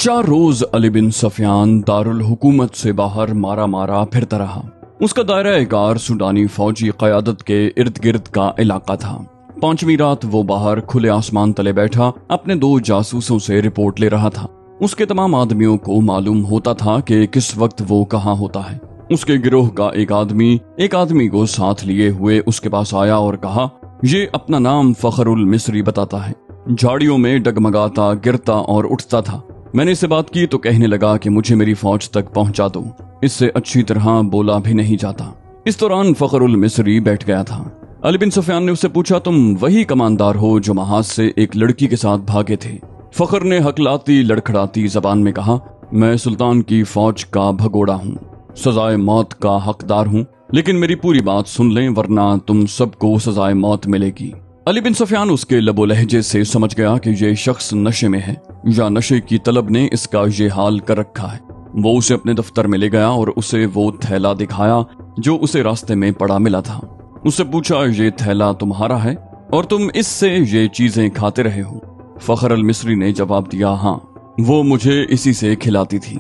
4 रोज अली बिन सफियान दारुल हुकूमत से बाहर मारा मारा फिरता रहा। उसका दायरा कार सूडानी फौजी क़यादत के इर्द गिर्द का इलाका था। 5वीं रात वो बाहर खुले आसमान तले बैठा अपने 2 जासूसों से रिपोर्ट ले रहा था। उसके तमाम आदमियों को मालूम होता था कि किस वक्त वो कहाँ होता है। उसके गिरोह का एक आदमी को साथ लिए हुए उसके पास आया और कहा, ये अपना नाम फखरुल मिस्री बताता है। झाड़ियों में डगमगाता, गिरता और उठता था। मैंने इससे बात की तो कहने लगा कि मुझे मेरी फौज तक पहुंचा दो, इससे अच्छी तरह बोला भी नहीं जाता। इस दौरान फखरुल मिस्री बैठ गया था। अली बिन सुफियान ने उससे पूछा, तुम वही कमानदार हो जो महाज से एक लड़की के साथ भागे थे? फखर ने हकलाती लड़खड़ाती जबान में कहा, मैं सुल्तान की फौज का भगोड़ा हूँ, सजाए मौत का हकदार हूँ, लेकिन मेरी पूरी बात सुन लें वरना तुम सबको सजाए मौत मिलेगी। अली बिन सुफियान उसके लबो लहजे से समझ गया कि ये शख्स नशे में है या नशे की तलब ने इसका ये हाल कर रखा है। वो उसे अपने दफ्तर में ले गया और उसे वो थैला दिखाया जो उसे रास्ते में पड़ा मिला था। उससे पूछा, ये थैला तुम्हारा है और तुम इससे ये चीजें खाते रहे हो? फखर अल मिस्री ने जवाब दिया, हाँ, वो मुझे इसी से खिलाती थी।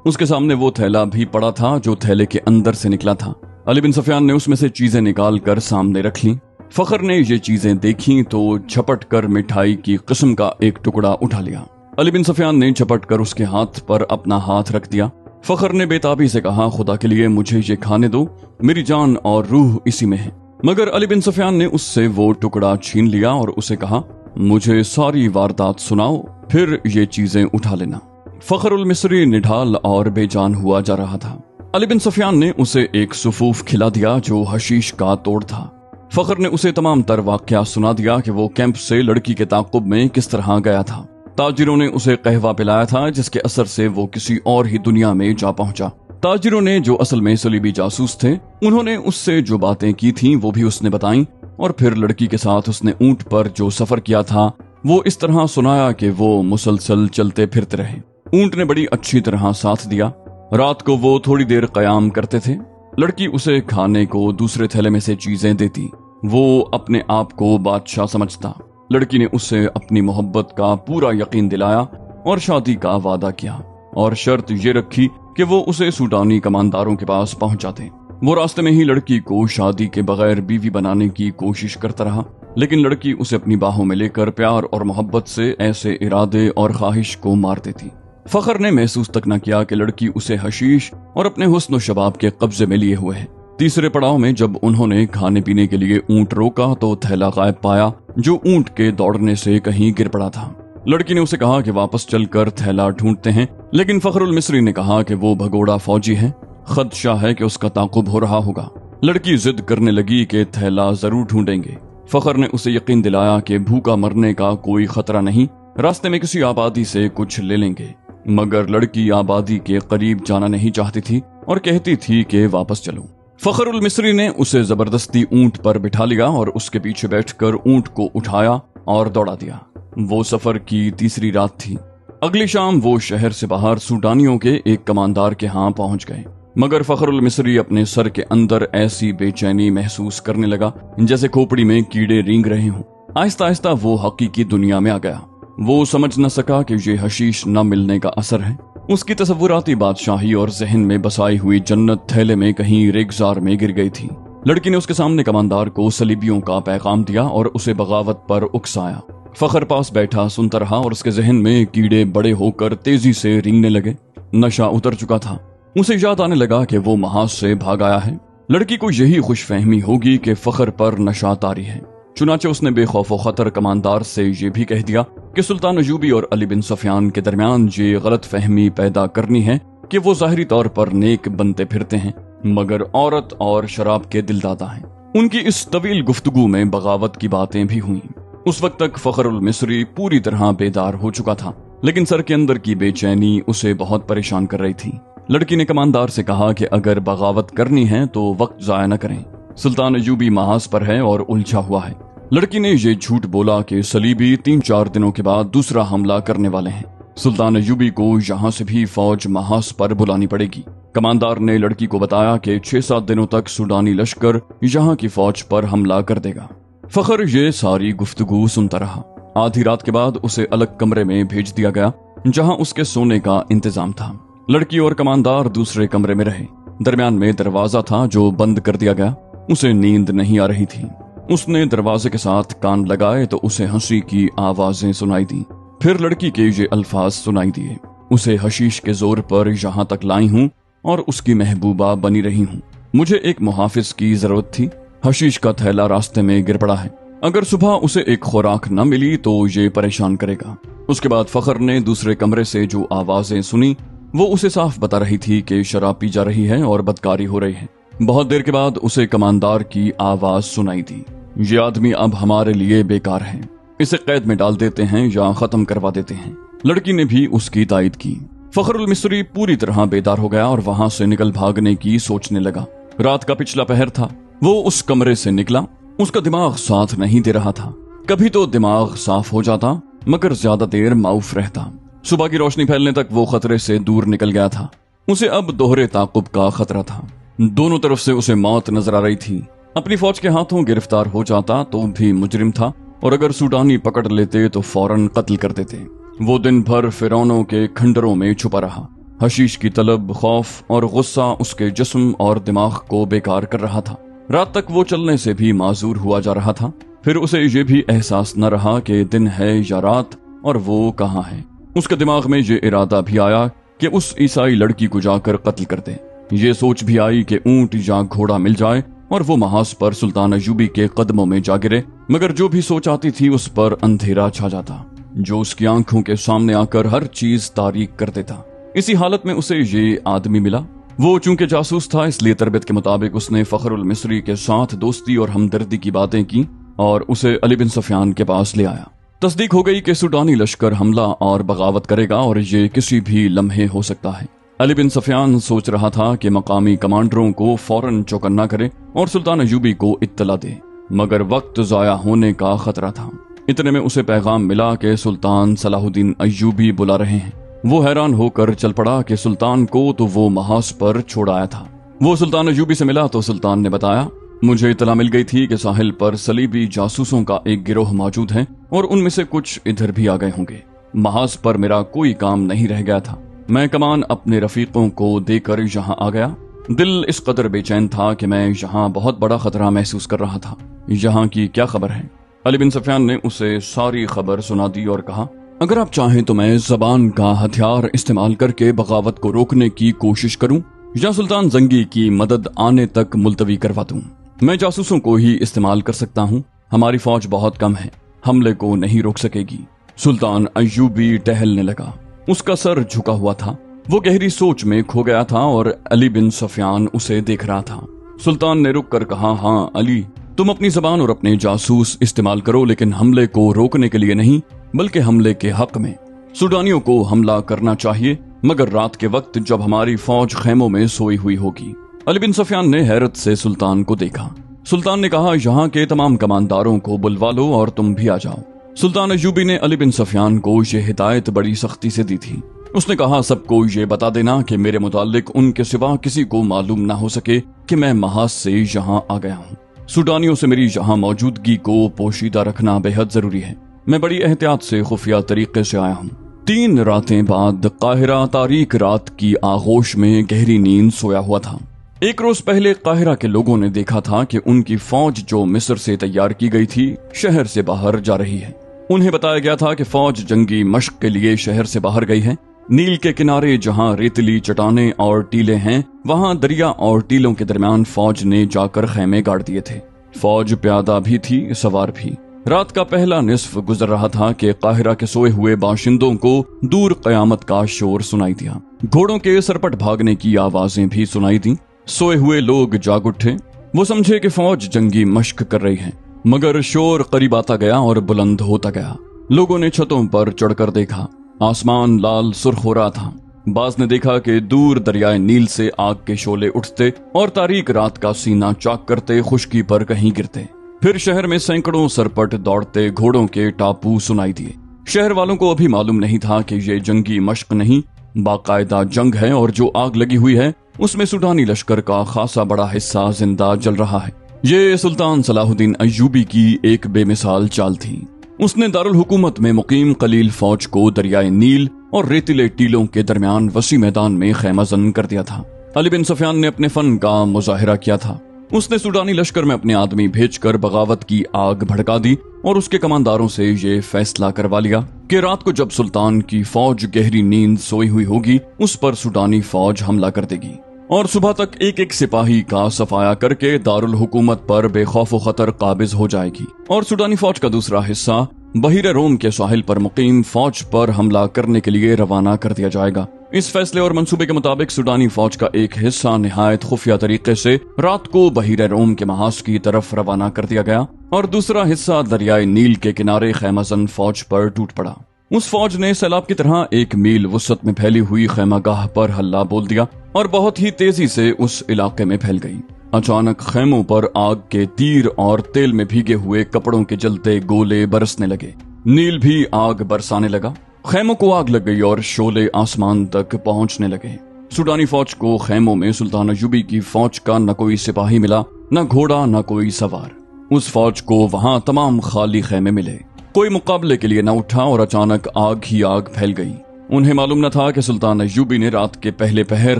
उसके सामने वो थैला भी पड़ा था जो थैले के अंदर से निकला था। अली बिन सुफियान ने उसमें से चीजें निकाल कर सामने रख ली। फखर ने ये चीजें देखी तो झपट कर मिठाई की किस्म का एक टुकड़ा उठा लिया। अली बिन सुफियान ने झपट कर उसके हाथ पर अपना हाथ रख दिया। फखर ने बेताबी से कहा, खुदा के लिए मुझे ये खाने दो, मेरी जान और रूह इसी में है। मगर अली बिन सुफियान ने उससे वो टुकड़ा छीन लिया और उसे कहा, मुझे सारी वारदात सुनाओ, फिर ये चीजें उठा लेना। फखरुल मिस्री निढाल और बेजान हुआ जा रहा था। अली बिन सुफियान ने उसे एक सुफूफ खिला दिया जो हशीश का तोड़ था। फखर ने उसे तमाम तर वाकया सुना दिया कि वो कैंप से लड़की के ताक़ुब में किस तरह गया था। ताजिरों ने उसे कहवा पिलाया था जिसके असर से वो किसी और ही दुनिया में जा पहुंचा। ताजिरों ने जो असल में सलीबी जासूस थे, उन्होंने उससे जो बातें की थीं वो भी उसने बताई और फिर लड़की के साथ उसने ऊंट पर जो सफर किया था वो इस तरह सुनाया कि वो मुसलसल चलते फिरते रहे। ऊंट ने बड़ी अच्छी तरह साथ दिया। रात को वो थोड़ी देर कयाम करते थे। लड़की उसे खाने को दूसरे थैले में से चीजें देती। वो अपने आप को बादशाह समझता। लड़की ने उसे अपनी मोहब्बत का पूरा यकीन दिलाया और शादी का वादा किया और शर्त ये रखी कि वो उसे सूडानी कमानदारों के पास पहुंचा दे। वो रास्ते में ही लड़की को शादी के बगैर बीवी बनाने की कोशिश करता रहा, लेकिन लड़की उसे अपनी बाहों में लेकर प्यार और मोहब्बत से ऐसे इरादे और ख्वाहिश को मार देती। फखर ने महसूस तक न किया कि लड़की उसे हशीश और अपने हुस्न शबाब के कब्जे में लिए हुए है। तीसरे पड़ाव में जब उन्होंने खाने पीने के लिए ऊंट रोका तो थैला गायब पाया जो ऊंट के दौड़ने से कहीं गिर पड़ा था। लड़की ने उसे कहा कि वापस चलकर थैला ढूंढते हैं, लेकिन फखरुल मिस्री ने कहा कि वो भगोड़ा फौजी है, खदशा है कि उसका ताकुब हो रहा होगा। लड़की जिद करने लगी कि थैला जरूर ढूंढेंगे। फखर ने उसे यकीन दिलाया कि भूखा मरने का कोई खतरा नहीं, रास्ते में किसी आबादी से कुछ ले लेंगे। मगर लड़की आबादी के करीब जाना नहीं चाहती थी और कहती थी कि वापस चलो। फखरुल मिस्री ने उसे जबरदस्ती ऊंट पर बिठा लिया और उसके पीछे बैठकर ऊंट को उठाया और दौड़ा दिया। वो सफर की तीसरी रात थी। अगली शाम वो शहर से बाहर सूडानियों के एक कमानदार के यहाँ पहुंच गए। मगर फखरुल मिस्री अपने सर के अंदर ऐसी बेचैनी महसूस करने लगा जैसे खोपड़ी में कीड़े रेंग रहे हों। आहिस्ता आहिस्ता वो हकीकी दुनिया में आ गया। वो समझ न सका कि ये हशीश न मिलने का असर है। उसकी तसव्वुराती बादशाही और जहन में बसाई हुई जन्नत थैले में कहीं रेगजार में गिर गई थी। लड़की ने उसके सामने कमानदार को सलीबियों का पैगाम दिया और उसे बगावत पर उकसाया। फखर पास बैठा सुनता रहा और उसके जहन में कीड़े बड़े होकर तेजी से रेंगने लगे। नशा उतर चुका था। उसे याद आने लगा कि वो महाज से भाग आया है। लड़की को यही खुशफहमी होगी कि फखर पर नशा तारी है। चुनाचे उसने बेखौफ खतर कमानदार से ये भी कह दिया कि सुल्तान अयूबी और अली बिन सुफियान के दरमियान ये गलत फहमी पैदा करनी है कि वो ज़ाहिरी तौर पर नेक बनते फिरते हैं मगर औरत और शराब के दिलदादा हैं। उनकी इस तवील गुफ्तगू में बगावत की बातें भी हुई। उस वक्त तक फखरुल मिस्री पूरी तरह बेदार हो चुका था, लेकिन सर के अंदर की बेचैनी उसे बहुत परेशान कर रही थी। लड़की ने कमानदार से कहा कि अगर बगावत करनी है तो वक्त जाया न करें। सुल्तान अयूबी महाज पर है और उलझा हुआ है। लड़की ने ये झूठ बोला कि सलीबी 3-4 दिनों के बाद दूसरा हमला करने वाले हैं। सुल्तान अयूबी को यहाँ से भी फौज महाज पर बुलानी पड़ेगी। कमानदार ने लड़की को बताया कि 6-7 दिनों तक सूडानी लश्कर यहाँ की फौज पर हमला कर देगा। फखर ये सारी गुफ्तगू सुनता रहा। आधी रात के बाद उसे अलग कमरे में भेज दिया गया जहां उसके सोने का इंतजाम था। लड़की और कमांदार दूसरे कमरे में रहे। दरमियान में दरवाजा था जो बंद कर दिया गया। उसे नींद नहीं आ रही थी। उसने दरवाजे के साथ कान लगाए तो उसे हंसी की आवाजें सुनाई दी। फिर लड़की के ये अल्फाज सुनाई दिए, उसे हशीश के जोर पर यहाँ तक लाई हूँ और उसकी महबूबा बनी रही हूँ। मुझे एक मुहाफिज की जरूरत थी। हशीश का थैला रास्ते में गिर पड़ा है। अगर सुबह उसे एक खुराक न मिली तो ये परेशान करेगा। उसके बाद फखर ने दूसरे कमरे से जो आवाजें सुनी वो उसे साफ बता रही थी कि शराब पी जा रही है और बदकारी हो रही है। बहुत देर के बाद उसे कमांदार की आवाज सुनाई दी, ये आदमी अब हमारे लिए बेकार है, इसे कैद में डाल देते हैं या खत्म करवा देते हैं। लड़की ने भी उसकी तायद की। फखरुल मिस्री पूरी तरह बेदार हो गया और वहां से निकल भागने की सोचने लगा। रात का पिछला पहर था। वो उस कमरे से निकला। उसका दिमाग साथ नहीं दे रहा था। कभी तो दिमाग साफ हो जाता मगर ज्यादा देर माउफ रहता। सुबह की रोशनी फैलने तक वो खतरे से दूर निकल गया था। उसे अब दोहरे ताकुब का खतरा था। दोनों तरफ से उसे मौत नजर आ रही थी। अपनी फौज के हाथों गिरफ्तार हो जाता तो भी मुजरिम था और अगर सूडानी पकड़ लेते तो फौरन कत्ल कर देते। वो दिन भर फिरौनों के खंडरों में छुपा रहा। हशीश की तलब, खौफ और गुस्सा उसके जिस्म और दिमाग को बेकार कर रहा था। रात तक वो चलने से भी माजूर हुआ जा रहा था। फिर उसे ये भी एहसास न रहा कि दिन है या रात और वो कहाँ है। उसके दिमाग में ये इरादा भी आया कि उस ईसाई लड़की को जाकर कत्ल कर दे। ये सोच भी आई कि ऊंट या घोड़ा मिल जाए और वो महाज पर सुल्तान अय्यूबी के कदमों में जा गिरे। मगर जो भी सोच आती थी उस पर अंधेरा छा जाता जो उसकी आंखों के सामने आकर हर चीज तारीक कर देता। इसी हालत में उसे ये आदमी मिला। वो चूंकि जासूस था इसलिए तरबियत के मुताबिक उसने फखरुल मिस्री के साथ दोस्ती और हमदर्दी की बातें की और उसे अली बिन सुफियान के पास ले आया। तस्दीक हो गई कि सूडानी लश्कर हमला और बगावत करेगा और ये किसी भी लम्हे हो सकता है। अली बिन सुफियान सोच रहा था कि मकामी कमांडरों को फौरन चौकन्ना करे और सुल्तान अय्यूबी को इत्तला दे, मगर वक्त जाया होने का खतरा था। इतने में उसे पैगाम मिला कि सुल्तान सलाहुद्दीन अय्यूबी बुला रहे हैं। वो हैरान होकर चल पड़ा कि सुल्तान को तो वो महाज पर छोड़ आया था। वो सुल्तान अय्यूबी से मिला तो सुल्तान ने बताया, मुझे इत्तला मिल गई थी कि साहिल पर सलीबी जासूसों का एक गिरोह मौजूद है और उनमें से कुछ इधर भी आ गए होंगे। महाज पर मेरा कोई काम नहीं रह गया था। मैं कमान अपने रफीकों को देकर यहाँ आ गया। दिल इस कदर बेचैन था कि मैं यहाँ बहुत बड़ा खतरा महसूस कर रहा था। यहाँ की क्या खबर है? अली बिन सुफियान ने उसे सारी खबर सुना दी और कहा, अगर आप चाहें तो मैं जबान का हथियार इस्तेमाल करके बगावत को रोकने की कोशिश करूं या सुल्तान जंगी की मदद आने तक मुलतवी करवा दूं। मैं जासूसों को ही इस्तेमाल कर सकता हूं। हमारी फौज बहुत कम है, हमले को नहीं रोक सकेगी। सुल्तान अय्यूबी टहलने लगा। उसका सर झुका हुआ था। वो गहरी सोच में खो गया था और अली बिन सुफियान उसे देख रहा था। सुल्तान ने रुक कर कहा, हाँ अली, तुम अपनी जबान और अपने जासूस इस्तेमाल करो, लेकिन हमले को रोकने के लिए नहीं बल्कि हमले के हक में। सूडानियों को हमला करना चाहिए मगर रात के वक्त जब हमारी फौज खेमों में सोई हुई होगी। अली बिन सुफियान ने हैरत से सुल्तान को देखा। सुल्तान ने कहा, यहाँ के तमाम कमांदारों को बुलवा लो और तुम भी आ जाओ। सुल्तान अय्यूबी ने अली बिन सुफियान को ये हिदायत बड़ी सख्ती से दी थी। उसने कहा, सबको ये बता देना कि मेरे मुतालिक उनके सिवा किसी को मालूम ना हो सके कि मैं महाज से यहाँ आ गया हूँ। सूडानियों से मेरी यहाँ मौजूदगी को पोशीदा रखना बेहद जरूरी है। मैं बड़ी एहतियात से खुफिया तरीके से आया हूँ। 3 रातें बाद काहिरा तारीक रात की आगोश में गहरी नींद सोया हुआ था। एक रोज पहले काहिरा के लोगों ने देखा था कि उनकी फौज जो मिस्र से तैयार की गई थी शहर से बाहर जा रही है। उन्हें बताया गया था कि फौज जंगी मश्क के लिए शहर से बाहर गई है। नील के किनारे जहां रेतली चट्टानें और टीले हैं वहां दरिया और टीलों के दरमियान फौज ने जाकर खैमे गाड़ दिए थे। फौज प्यादा भी थी, सवार भी। रात का पहला निस्फ गुजर रहा था कि काहिरा के सोए हुए बाशिंदों को दूर कयामत का शोर सुनाई दिया। घोड़ों के सरपट भागने की आवाजें भी सुनाई दी। सोए हुए लोग जाग उठे। वो समझे कि फौज जंगी मश्क कर रही है, मगर शोर करीब आता गया और बुलंद होता गया। लोगों ने छतों पर चढ़कर देखा। आसमान लाल सुर्ख हो रहा था। बाज ने देखा कि दूर दरियाए नील से आग के शोले उठते और तारीक रात का सीना चाक करते खुश्की पर कहीं गिरते। फिर शहर में सैकड़ों सरपट दौड़ते घोड़ों के टापू सुनाई दिए। शहर वालों को अभी मालूम नहीं था कि ये जंगी मश्क नहीं, बाकायदा जंग है और जो आग लगी हुई है उसमें सूडानी लश्कर का खासा बड़ा हिस्सा जिंदा जल रहा है। ये सुल्तान सलाहुद्दीन अय्यूबी की एक बेमिसाल चाल थी। उसने दारुल हुकूमत में मुकीम कलील फौज को दरियाए नील और रेतीले टीलों के दरमियान वसी मैदान में खैमा जन कर दिया था। अली बिन सफियान ने अपने फन का मुजाहिरा किया था। उसने सूडानी लश्कर में अपने आदमी भेजकर बगावत की आग भड़का दी और उसके कमांडारों से ये फैसला करवा लिया कि रात को जब सुल्तान की फौज गहरी नींद सोई हुई होगी, उस पर सूडानी फौज हमला कर देगी और सुबह तक एक एक सिपाही का सफाया करके दारुल हुकूमत पर बेखौफ खतर काबिज हो जाएगी। और सूडानी फौज का दूसरा हिस्सा बहिर रोम के साहिल पर मुकीम फौज पर हमला करने के लिए रवाना कर दिया जाएगा। इस फैसले और मंसूबे के मुताबिक सूडानी फौज का एक हिस्सा निहायत खुफिया तरीके से रात को बहिर रोम के महाज की तरफ रवाना कर दिया गया और दूसरा हिस्सा दरियाए नील के किनारे खैमाजन फौज पर टूट पड़ा। उस फौज ने सैलाब की तरह 1 मील वसत में फैली हुई खैमागाह पर हल्ला बोल दिया और बहुत ही तेजी से उस इलाके में फैल गई। अचानक खैमों पर आग के तीर और तेल में भीगे हुए कपड़ों के जलते गोले बरसने लगे। नील भी आग बरसाने लगा। खैमों को आग लग गई और शोले आसमान तक पहुंचने लगे। सूडानी फौज को खैमों में सुल्तान अय्यूबी की फौज का न कोई सिपाही मिला, न घोड़ा, न कोई सवार। उस फौज को वहां तमाम खाली खैमे मिले। कोई मुकाबले के लिए न उठा और अचानक आग ही आग फैल गई। उन्हें मालूम न था कि सुल्तान अय्यूबी ने रात के पहले पहर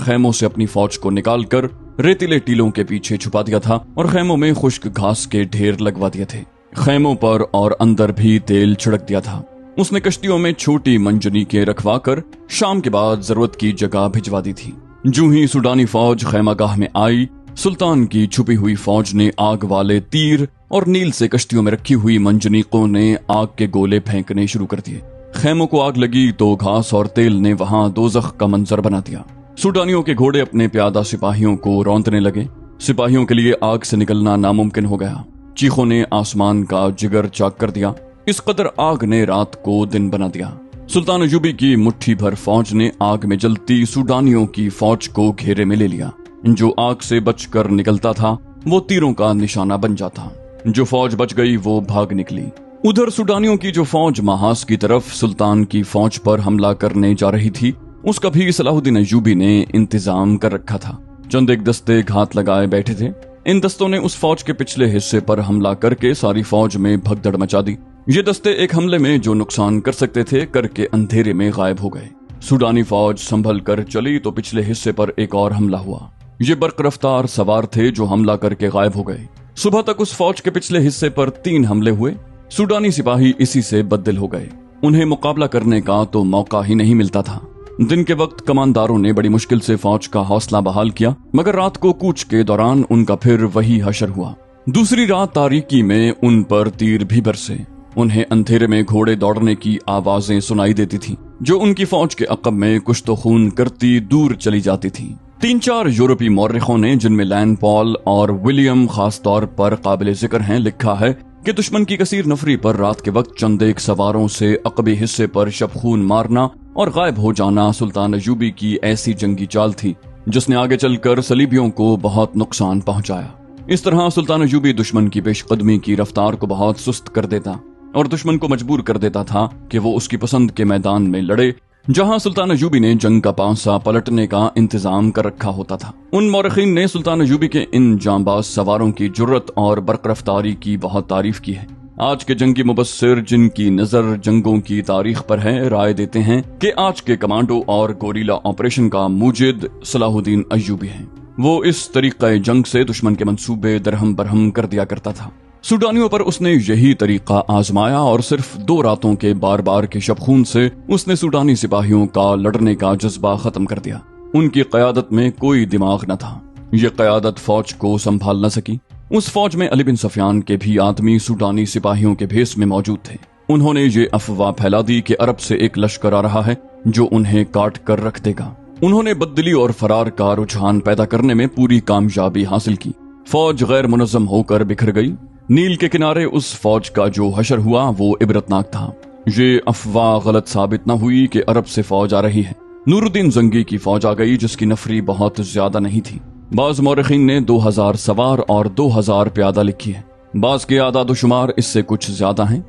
खैमों से अपनी फौज को निकालकर रेतीले टीलों के पीछे छुपा दिया था और खैमों में खुश्क घास के ढेर लगवा दिए थे। खैमों पर और अंदर भी तेल छिड़क दिया था। उसने कश्तियों में छोटी मंजनीकें रखवाकर शाम के बाद जरूरत की जगह भिजवा दी थी। जूं ही सूडानी फौज खैमागाह में आई, सुल्तान की छुपी हुई फौज ने आग वाले तीर और नील से कश्तियों में रखी हुई मंजनीकों ने आग के गोले फेंकने शुरू कर दिए। खैमों को आग लगी तो घास और तेल ने वहां दोजख का मंजर बना दिया। सूडानियों के घोड़े अपने प्यादा सिपाहियों को रौंदने लगे। सिपाहियों के लिए आग से निकलना नामुमकिन हो गया। चीखों ने आसमान का जिगर चाक कर दिया। इस कदर आग ने रात को दिन बना दिया। सुल्तान अय्यूबी की मुट्ठी भर फौज ने आग में जलती सूडानियों की फौज को घेरे में ले लिया। जो आग से बचकर निकलता था वो तीरों का निशाना बन जाता। जो फौज बच गई वो भाग निकली। उधर सूडानियों की जो फौज महाज की तरफ सुल्तान की फौज पर हमला करने जा रही थी, उसका भी सलाहुद्दीन अय्यूबी ने इंतजाम कर रखा था। चंद एक दस्ते घात लगाए बैठे थे। इन दस्तों ने उस फौज के पिछले हिस्से पर हमला करके सारी फौज में भगदड़ मचा दी। ये दस्ते एक हमले में जो नुकसान कर सकते थे करके अंधेरे में गायब हो गए। सूडानी फौज संभल कर चली तो पिछले हिस्से पर एक और हमला हुआ। ये बर्क रफ्तार सवार थे जो हमला करके गायब हो गए। सुबह तक उस फौज के पिछले हिस्से पर 3 हमले हुए। सूडानी सिपाही इसी से बददिल हो गए। उन्हें मुकाबला करने का तो मौका ही नहीं मिलता था। दिन के वक्त कमांडारों ने बड़ी मुश्किल से फौज का हौसला बहाल किया, मगर रात को कूच के दौरान उनका फिर वही हशर हुआ। दूसरी रात तारीकी में उन पर तीर भी बरसे। उन्हें अंधेरे में घोड़े दौड़ने की आवाजें सुनाई देती थीं, जो उनकी फौज के अकब में कुछ तो खून करती दूर चली जाती थीं। 3-4 यूरोपीय मौर्रिखों ने, जिनमें लैन पॉल और विलियम खास तौर पर काबिल जिक्र हैं, लिखा है कि दुश्मन की कसीर नफरी पर रात के वक्त चंद एक सवारों से अकबी हिस्से पर शबखून मारना और गायब हो जाना सुल्तान अय्यूबी की ऐसी जंगी चाल थी जिसने आगे चलकर सलीबियों को बहुत नुकसान पहुंचाया। इस तरह सुल्तान अय्यूबी दुश्मन की पेशकदमी की रफ्तार को बहुत सुस्त कर देता और दुश्मन को मजबूर कर देता था कि वो उसकी पसंद के मैदान में लड़े, जहां सुल्तान अय्यूबी ने जंग का पांसा पलटने का इंतजाम कर रखा होता था। उन मौरखीन ने सुल्तान अय्यूबी के इन जांबाज सवारों की जुर्रत और बरकरफ्तारी की बहुत तारीफ की है। आज के जंगी मुबस्सिर, जिनकी नजर जंगों की तारीख पर है, राय देते हैं कि आज के कमांडो और गोरीला ऑपरेशन का मूजिद सलाहुद्दीन अय्यूबी है। वो इस तरीक़े जंग से दुश्मन के मंसूबे दरहम बरहम कर दिया करता था। सूडानियों पर उसने यही तरीका आजमाया और सिर्फ 2 रातों के बार बार के शबखून से उसने सूडानी सिपाहियों का लड़ने का जज्बा खत्म कर दिया। उनकी क़यादत में कोई दिमाग न था। ये क़यादत फौज को संभाल न सकी। उस फौज में अली बिन सफियान के भी आदमी सूडानी सिपाहियों के भेस में मौजूद थे। उन्होंने ये अफवाह फैला दी कि अरब से एक लश्कर आ रहा है जो उन्हें काट कर रख देगा। उन्होंने बददिली और फरार का रुझान पैदा करने में पूरी कामयाबी हासिल की। फौज गैर मुनज़्ज़म होकर बिखर गई। नील के किनारे उस फौज का जो हशर हुआ वो इबरतनाक था। ये अफवाह गलत साबित न हुई कि अरब से फौज आ रही है। नूरुद्दीन जंगी की फौज आ गई, जिसकी नफरी बहुत ज्यादा नहीं थी। बाज मौरखीन ने 2000 सवार और 2000 प्यादा लिखी है। बाज के आदाद-ओ-शुमार इससे कुछ ज्यादा हैं।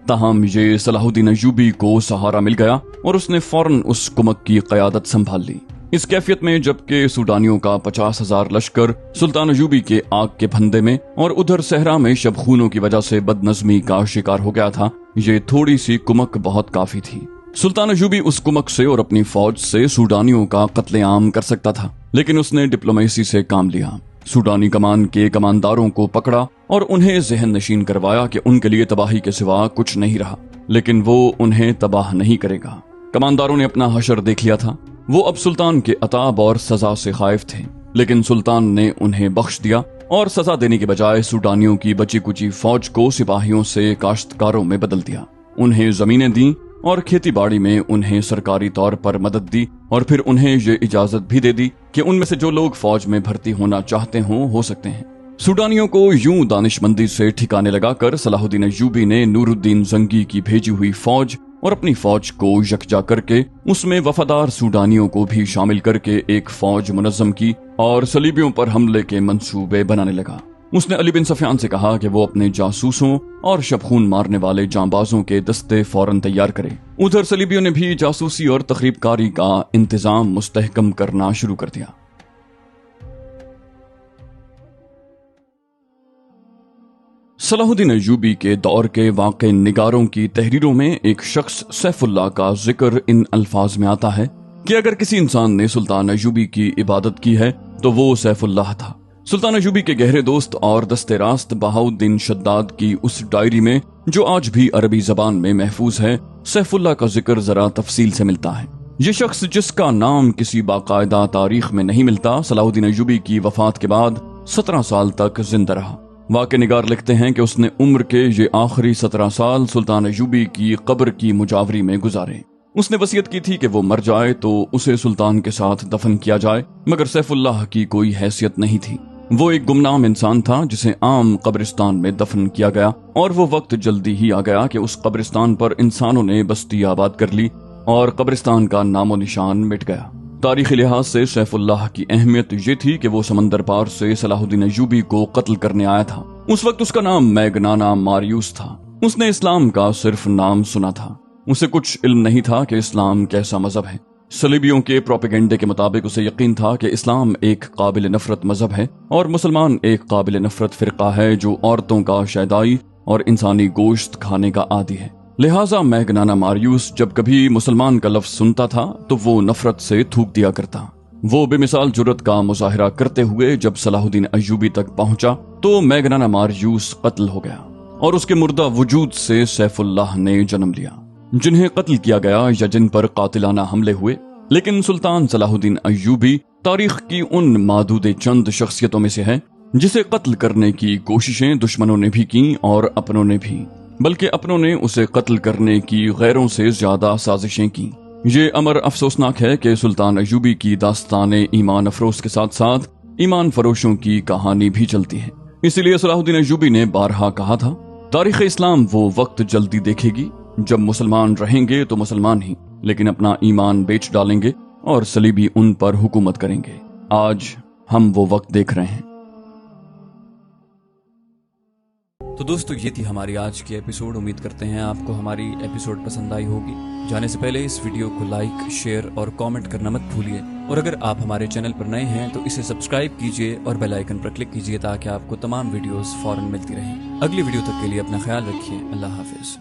ताहम ये सलाहुद्दीन अय्यूबी को सहारा मिल गया और उसने फौरन उस कुमक की क़यादत संभाल ली। इस कैफियत में जबकि सूडानियों का 50,000 लश्कर सुल्तान अय्यूबी के आग के फंदे में और उधर सहरा में शबखूनों की वजह से बदनज़मी का शिकार हो गया था, ये थोड़ी सी कुमक बहुत काफी थी। सुल्तान अयूबी उस कुमक से और अपनी फौज से सूडानियों का कत्लेआम कर सकता था, लेकिन उसने डिप्लोमेसी से काम लिया। सूडानी कमान के कमानदारों को पकड़ा और उन्हें जहन नशीन करवाया कि उनके लिए तबाही के सिवा कुछ नहीं रहा, लेकिन वो उन्हें तबाह नहीं करेगा। कमानदारों ने अपना हशर देख लिया था। वो अब सुल्तान के अताब और सजा से खाइफ थे, लेकिन सुल्तान ने उन्हें बख्श दिया और सजा देने के बजाय सूडानियों की बची कुची फौज को सिपाहियों से काश्तकारों में बदल दिया। उन्हें जमीनें दी और खेती बाड़ी में उन्हें सरकारी तौर पर मदद दी और फिर उन्हें ये इजाजत भी दे दी कि उनमें से जो लोग फौज में भर्ती होना चाहते हो सकते हैं। सूडानियों को यूं दानिशमंदी से ठिकाने लगाकर सलाहुद्दीन अय्यूबी ने नूरुद्दीन जंगी की भेजी हुई फौज और अपनी फौज को यकजा करके उसमें वफादार सूडानियों को भी शामिल करके एक फौज मुनज़्ज़म की और सलीबियों पर हमले के मंसूबे बनाने लगा। उसने अली बिन सफियान से कहा कि वो अपने जासूसों और शबखून मारने वाले जांबाजों के दस्ते फौरन तैयार करे। उधर सलीबियों ने भी जासूसी और तखरीबकारी का इंतजाम मुस्तहकम करना शुरू कर दिया। सलाहुद्दीन अय्यूबी के दौर के वाक़े निगारों की तहरीरों में एक शख्स सैफुल्लाह का जिक्र इन अल्फाज में आता है कि अगर किसी इंसान ने सुल्तान अय्यूबी की इबादत की है तो वो सैफुल्लाह था। सुल्तान अय्यूबी के गहरे दोस्त और दस्ते रास्त बहाउद्दीन शद्दाद की उस डायरी में, जो आज भी अरबी जबान में महफूज है, सैफुल्लाह का जिक्र जरा तफसील से मिलता है। ये शख्स जिसका नाम किसी बाकायदा तारीख में नहीं मिलता, सलाहुद्दीन अय्यूबी की वफात के बाद 17 साल तक जिंदा रहा। वाक़े निगार लिखते हैं कि उसने उम्र के ये आखिरी 17 साल सुल्तान अय्यूबी की कब्र की मुजावरी में गुजारे। उसने वसीयत की थी कि वो मर जाए तो उसे सुल्तान के साथ दफन किया जाए, मगर सैफुल्लाह की कोई हैसियत नहीं थी। वो एक गुमनाम इंसान था जिसे आम कब्रिस्तान में दफन किया गया और वो वक्त जल्दी ही आ गया कि उस कब्रिस्तान पर इंसानों ने बस्ती आबाद कर ली और कब्रिस्तान का नामो निशान मिट गया। तारीखी लिहाज से सैफुल्लाह की अहमियत ये थी कि वो समंदर पार से सलाहुद्दीन अय्यूबी को कत्ल करने आया था। उस वक्त उसका नाम मैगनाना मारियूस था। उसने इस्लाम का सिर्फ नाम सुना था, उसे कुछ इल्म नहीं था कि इस्लाम कैसा मजहब है। सलीबियों के प्रोपेगेंडे के मुताबिक उसे यकीन था कि इस्लाम एक काबिल नफरत मजहब है और मुसलमान एक काबिल नफरत फिरका है जो औरतों का शैदाई और इंसानी गोश्त खाने का आदी है। लिहाजा मैगनाना मारियूस जब कभी मुसलमान का लफ्ज सुनता था तो वो नफरत से थूक दिया करता। वो बेमिसाल जुर्रत का मुजाहिरा करते हुए जब सलाहुद्दीन अय्यूबी तक पहुंचा तो मैगनाना मारियूस कत्ल हो गया और उसके मुर्दा वजूद से सैफुल्लाह ने जन्म लिया, जिन्हें कत्ल किया गया या जिन पर कातिलाना हमले हुए। लेकिन सुल्तान सलाहुद्दीन अय्यूबी तारीख की उन मादूदे चंद शख्सियतों में से है जिसे कत्ल करने की कोशिशें दुश्मनों ने भी की और अपनों ने भी, बल्कि अपनों ने उसे कत्ल करने की गैरों से ज्यादा साजिशें की। ये अमर अफसोसनाक है कि सुल्तान अय्यूबी की दास्ताने ईमान अफरोज के साथ साथ ईमान फरोशों की कहानी भी चलती है। इसीलिए सलाहुद्दीन अय्यूबी ने बारहा कहा था, तारीख इस्लाम वो वक्त जल्दी देखेगी जब मुसलमान रहेंगे तो मुसलमान ही, लेकिन अपना ईमान बेच डालेंगे और सलीबी उन पर हुकूमत करेंगे। आज हम वो वक्त देख रहे हैं। तो दोस्तों, ये थी हमारी आज की एपिसोड। उम्मीद करते हैं आपको हमारी एपिसोड पसंद आई होगी। जाने से पहले इस वीडियो को लाइक, शेयर और कमेंट करना मत भूलिए और अगर आप हमारे चैनल पर नए हैं तो इसे सब्सक्राइब कीजिए और बेल आइकन पर क्लिक कीजिए ताकि आपको तमाम वीडियोस फौरन मिलती रहें। अगली वीडियो तक के लिए अपना ख्याल रखिए। अल्लाह हाफिज।